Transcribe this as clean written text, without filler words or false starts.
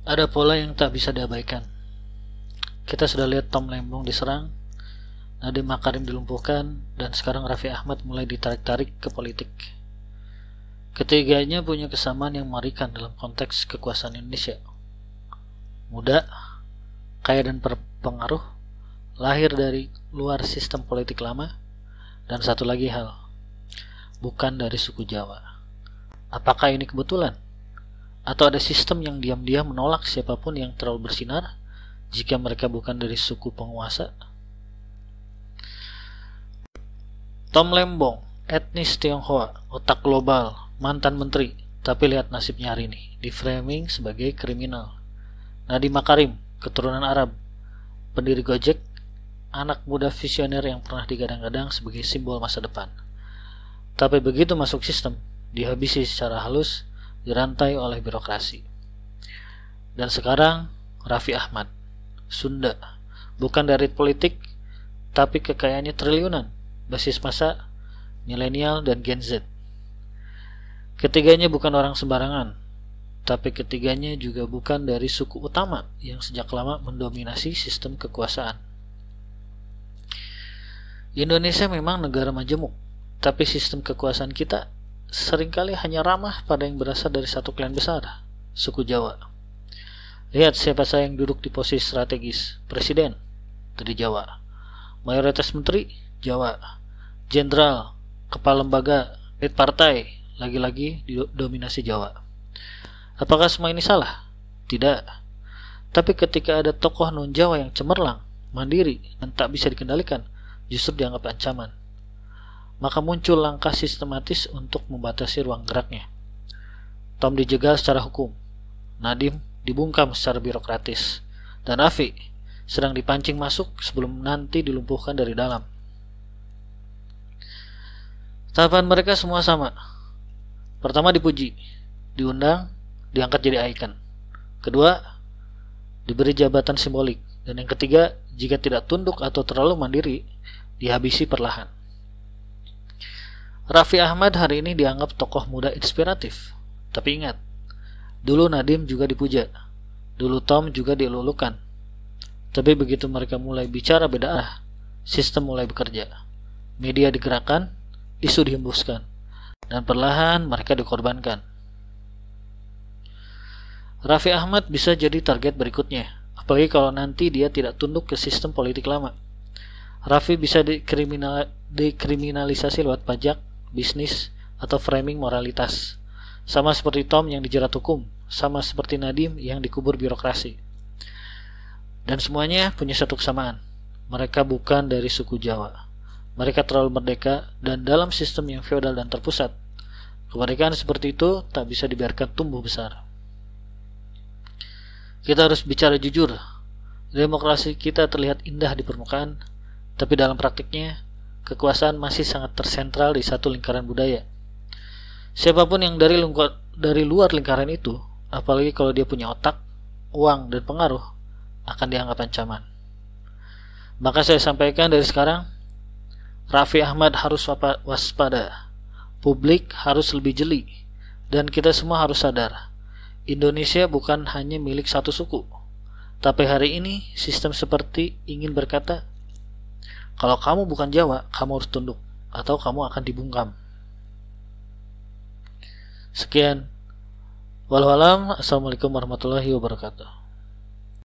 Ada pola yang tak bisa diabaikan. Kita sudah lihat Tom Lembong diserang, Nadiem Makarim dilumpuhkan, dan sekarang Raffi Ahmad mulai ditarik-tarik ke politik. Ketiganya punya kesamaan yang mengerikan dalam konteks kekuasaan Indonesia. Muda, kaya dan berpengaruh, lahir dari luar sistem politik lama, dan satu lagi hal, bukan dari suku Jawa. Apakah ini kebetulan? Atau ada sistem yang diam-diam menolak siapapun yang terlalu bersinar jika mereka bukan dari suku penguasa? Tom Lembong, etnis Tionghoa, otak global, mantan menteri, tapi lihat nasibnya hari ini, di framing sebagai kriminal. Nadiem Makarim, keturunan Arab, pendiri Gojek, anak muda visioner yang pernah digadang-gadang sebagai simbol masa depan. Tapi begitu masuk sistem, dihabisi secara halus, dirantai oleh birokrasi. Dan sekarang Raffi Ahmad, Sunda, bukan dari politik, tapi kekayaannya triliunan, basis massa, milenial dan Gen Z. Ketiganya bukan orang sembarangan, tapi ketiganya juga bukan dari suku utama yang sejak lama mendominasi sistem kekuasaan. Indonesia memang negara majemuk, tapi sistem kekuasaan kita seringkali hanya ramah pada yang berasal dari satu klan besar, suku Jawa. Lihat siapa saja yang duduk di posisi strategis, presiden dari Jawa, mayoritas menteri Jawa, jenderal, kepala lembaga, elit partai, lagi-lagi didominasi Jawa. Apakah semua ini salah? Tidak. Tapi ketika ada tokoh non-Jawa yang cemerlang, mandiri, dan tak bisa dikendalikan, justru dianggap ancaman. Maka muncul langkah sistematis untuk membatasi ruang geraknya. Tom dijegal secara hukum, Nadiem dibungkam secara birokratis, dan Raffi sedang dipancing masuk sebelum nanti dilumpuhkan dari dalam. Tahapan mereka semua sama. Pertama dipuji, diundang, diangkat jadi ikon. Kedua, diberi jabatan simbolik. Dan yang ketiga, jika tidak tunduk atau terlalu mandiri, dihabisi perlahan. Raffi Ahmad hari ini dianggap tokoh muda inspiratif. Tapi ingat, dulu Nadiem juga dipuja, dulu Tom juga dilulukan. Tapi begitu mereka mulai bicara beda arah, sistem mulai bekerja. Media digerakkan, isu dihembuskan, dan perlahan mereka dikorbankan. Raffi Ahmad bisa jadi target berikutnya, apalagi kalau nanti dia tidak tunduk ke sistem politik lama. Raffi bisa dikriminalisasi lewat pajak, bisnis, atau framing moralitas. Sama seperti Tom yang dijerat hukum, sama seperti Nadiem yang dikubur birokrasi. Dan semuanya punya satu kesamaan. Mereka bukan dari suku Jawa. Mereka terlalu merdeka dan dalam sistem yang feodal dan terpusat. Kemerdekaan seperti itu tak bisa dibiarkan tumbuh besar. Kita harus bicara jujur. Demokrasi kita terlihat indah di permukaan, tapi dalam praktiknya, kekuasaan masih sangat tersentral di satu lingkaran budaya. Siapapun yang dari luar lingkaran itu, apalagi kalau dia punya otak, uang, dan pengaruh, akan dianggap ancaman. Maka saya sampaikan dari sekarang, Raffi Ahmad harus waspada, publik harus lebih jeli, dan kita semua harus sadar, Indonesia bukan hanya milik satu suku. Tapi hari ini, sistem seperti ingin berkata, kalau kamu bukan Jawa, kamu harus tunduk, atau kamu akan dibungkam. Sekian. Wallahualam. Assalamualaikum warahmatullahi wabarakatuh.